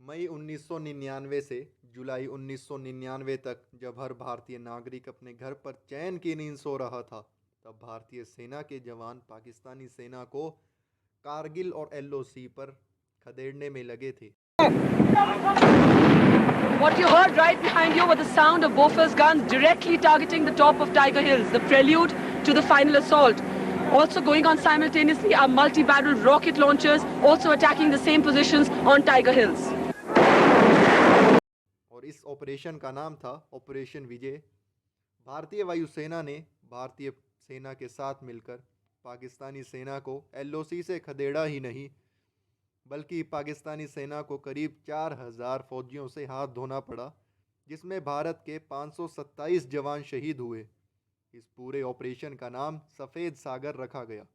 मई 1999 से जुलाई 1999 तक जब हर भारतीय नागरिक अपने घर पर चैन की नींद सो रहा था, तब भारतीय सेना के जवान पाकिस्तानी सेना को कारगिल और एलओसी पर खदेड़ने में लगे थे। What you heard right behind you were the sound of Bofors guns directly targeting the top of Tiger Hills, the prelude to the final assault. Also going on simultaneously are multi-barrel rocket launchers, also attacking the same positions on Tiger Hills. और इस operation का नाम था operation विजय। भारतीय वायुसेना ने भारतीय सेना के साथ मिलकर पाकिस्तानी सेना को एलओसी से खदेड़ा ही नहीं, बल्कि पाकिस्तानी सेना को करीब 4,000 फौजियों से हाथ धोना पड़ा, जिसमें भारत के 527 जवान शहीद हुए। इस पूरे ऑपरेशन का नाम सफ़ेद सागर रखा गया।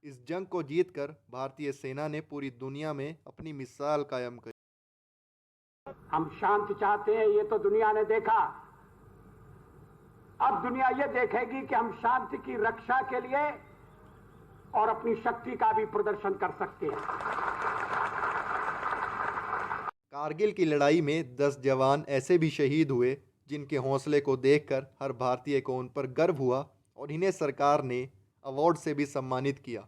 इस जंग को जीतकर भारतीय सेना ने पूरी दुनिया में अपनी मिसाल कायम की। हम शांति चाहते हैं, ये तो दुनिया ने देखा। अब दुनिया ये देखेगी कि हम शांति की रक्षा के लिए और अपनी शक्ति का भी प्रदर्शन कर सकते हैं। कारगिल की लड़ाई में 10 जवान ऐसे भी शहीद हुए जिनके हौसले को देखकर हर भारतीय को उन पर गर्व हुआ और इन्हें सरकार ने अवार्ड से भी सम्मानित किया।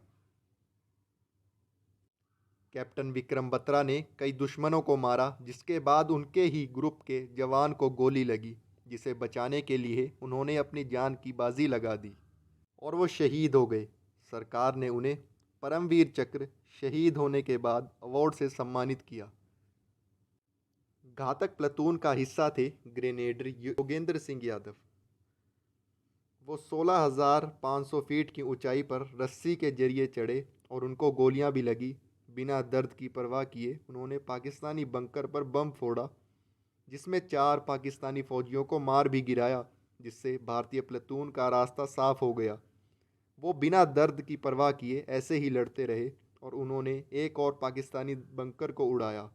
कैप्टन विक्रम बत्रा ने कई दुश्मनों को मारा, जिसके बाद उनके ही ग्रुप के जवान को गोली लगी, जिसे बचाने के लिए उन्होंने अपनी जान की बाजी लगा दी और वो शहीद हो गए। सरकार ने उन्हें परमवीर चक्र शहीद होने के बाद अवार्ड से सम्मानित किया। घातक प्लाटून का हिस्सा थे ग्रेनेडर योगेंद्र सिंह यादव। वो 16,500 फीट की ऊंचाई पर रस्सी के जरिए चढ़े और उनको गोलियां भी लगी। बिना दर्द की परवाह किए उन्होंने पाकिस्तानी बंकर पर बम फोड़ा, जिसमें 4 पाकिस्तानी फौजियों को मार भी गिराया, जिससे भारतीय प्लाटून का रास्ता साफ हो गया। वो बिना दर्द की परवाह किए ऐसे ही लड़ते रहे और उन्होंने एक और पाकिस्तानी बंकर को उड़ाया।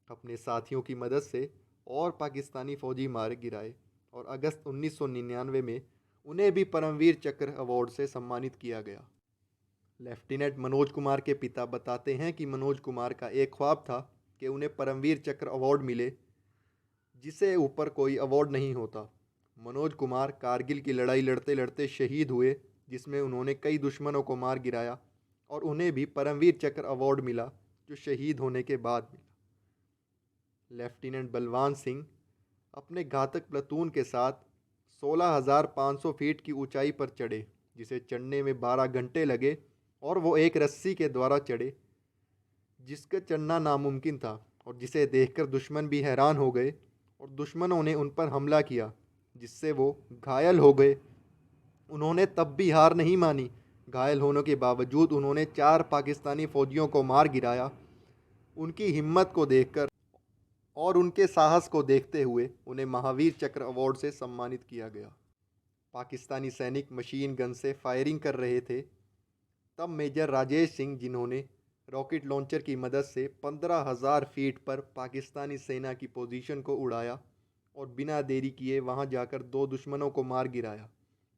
अपने साथियों की मदद से और पाकिस्तानी फौजी मारे गिराए और अगस्त 1999 में उन्हें भी परमवीर चक्र अवार्ड से सम्मानित किया गया। लेफ्टिनेंट मनोज कुमार के पिता बताते हैं कि मनोज कुमार का एक ख्वाब था कि उन्हें परमवीर चक्र अवार्ड मिले, जिसे ऊपर कोई अवार्ड नहीं होता। मनोज कुमार कारगिल की लड़ाई लड़ते लड़ते शहीद हुए, जिसमें उन्होंने कई दुश्मनों को मार गिराया और उन्हें भी परमवीर चक्र अवार्ड मिला, जो शहीद होने के बाद मिला। लेफ्टिनेंट बलवान सिंह अपने घातक प्लाटून के साथ 16,500 फीट की ऊंचाई पर चढ़े, जिसे चढ़ने में 12 घंटे लगे और वो एक रस्सी के द्वारा चढ़े, जिसका चढ़ना नामुमकिन था और जिसे देखकर दुश्मन भी हैरान हो गए और दुश्मनों ने उन पर हमला किया, जिससे वो घायल हो गए। उन्होंने तब भी हार नहीं मानी। घायल होने के बावजूद उन्होंने 4 पाकिस्तानी फौजियों को मार गिराया। उनकी हिम्मत को देखकर और उनके साहस को देखते हुए उन्हें महावीर चक्र अवार्ड से सम्मानित किया गया। पाकिस्तानी सैनिक मशीन गन से फायरिंग कर रहे थे, तब मेजर राजेश सिंह, जिन्होंने रॉकेट लॉन्चर की मदद से 15,000 फीट पर पाकिस्तानी सेना की पोजीशन को उड़ाया और बिना देरी किए वहां जाकर 2 दुश्मनों को मार गिराया।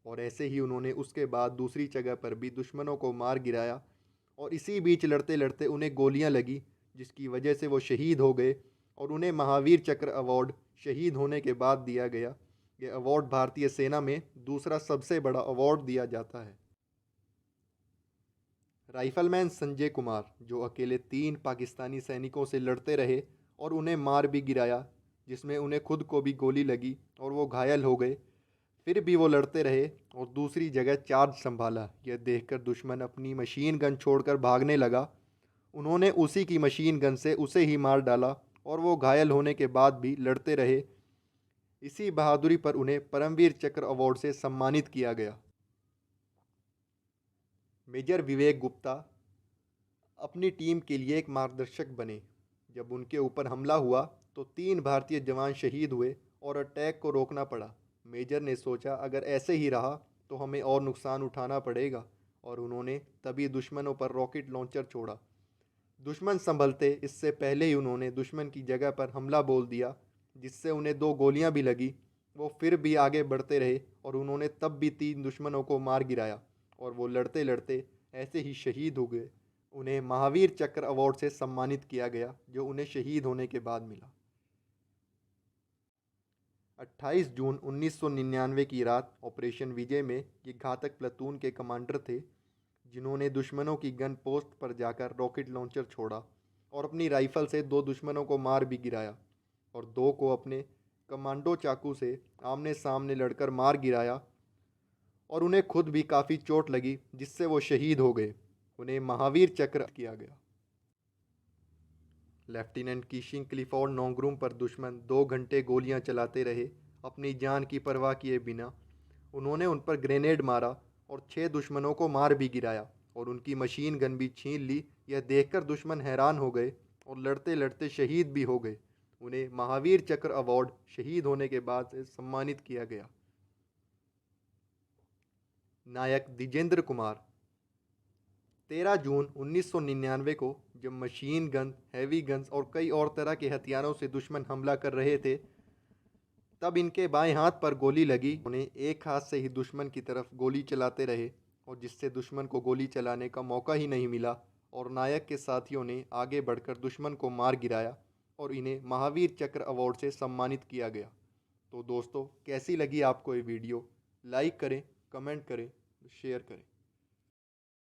और ऐसे ही उन्होंने उसके बाद दूसरी जगह पर भी दुश्मनों को मार गिराया और इसी बीच लड़ते लड़ते उन्हें गोलियां लगी, जिसकी वजह से वो शहीद हो गए और उन्हें महावीर चक्र अवार्ड शहीद होने के बाद दिया गया। ये अवार्ड भारतीय सेना में दूसरा सबसे बड़ा अवार्ड दिया जाता है। राइफलमैन संजय कुमार, जो अकेले 3 पाकिस्तानी सैनिकों से लड़ते रहे और उन्हें मार भी गिराया, जिसमें उन्हें खुद को भी गोली लगी और वो घायल हो गए, फिर भी वो लड़ते रहे और दूसरी जगह चार्ज संभाला। यह देखकर दुश्मन अपनी मशीन गन छोड़कर भागने लगा। उन्होंने उसी की मशीन गन से उसे ही मार डाला और वो घायल होने के बाद भी लड़ते रहे। इसी बहादुरी पर उन्हें परमवीर चक्र अवार्ड से सम्मानित किया गया। मेजर विवेक गुप्ता अपनी टीम के लिए एक मार्गदर्शक बने। जब उनके ऊपर हमला हुआ तो 3 भारतीय जवान शहीद हुए और अटैक को रोकना पड़ा। मेजर ने सोचा, अगर ऐसे ही रहा तो हमें और नुकसान उठाना पड़ेगा, और उन्होंने तभी दुश्मनों पर रॉकेट लॉन्चर छोड़ा। दुश्मन संभलते इससे पहले ही उन्होंने दुश्मन की जगह पर हमला बोल दिया, जिससे उन्हें 2 गोलियां भी लगी। वो फिर भी आगे बढ़ते रहे और उन्होंने तब भी 3 दुश्मनों को मार गिराया और वो लड़ते लड़ते ऐसे ही शहीद हो गए। उन्हें महावीर चक्र अवार्ड से सम्मानित किया गया, जो उन्हें शहीद होने के बाद मिला। 28 जून 1999 की रात ऑपरेशन विजय में ये घातक प्लाटून के कमांडर थे, जिन्होंने दुश्मनों की गन पोस्ट पर जाकर रॉकेट लॉन्चर छोड़ा और अपनी राइफल से 2 दुश्मनों को मार भी गिराया और 2 को अपने कमांडो चाकू से आमने सामने लड़कर मार गिराया और उन्हें खुद भी काफ़ी चोट लगी, जिससे वो शहीद हो गए। उन्हें महावीर चक्र किया गया। लेफ्टिनेंट कीशिंग क्लिफोर्ड नोंगरूम पर दुश्मन 2 घंटे गोलियां चलाते रहे, अपनी जान की परवाह किए बिना। उन्होंने उन पर ग्रेनेड मारा और 6 दुश्मनों को मार भी गिराया और उनकी मशीन गन भी छीन ली। यह देखकर दुश्मन हैरान हो गए और लड़ते लड़ते शहीद भी हो गए। उन्हें महावीर चक्र अवार्ड शहीद होने के बाद से सम्मानित किया गया। नायक द्विजेंद्र कुमार 13 जून 1999 को जब मशीन गन, हैवी गन्स और कई और तरह के हथियारों से दुश्मन हमला कर रहे थे, तब इनके बाएं हाथ पर गोली लगी। उन्हें एक हाथ से ही दुश्मन की तरफ गोली चलाते रहे और जिससे दुश्मन को गोली चलाने का मौका ही नहीं मिला और नायक के साथियों ने आगे बढ़कर दुश्मन को मार गिराया और इन्हें महावीर चक्र अवार्ड से सम्मानित किया गया। तो दोस्तों, कैसी लगी आपको ये वीडियो? लाइक करें, कमेंट करें, शेयर करें।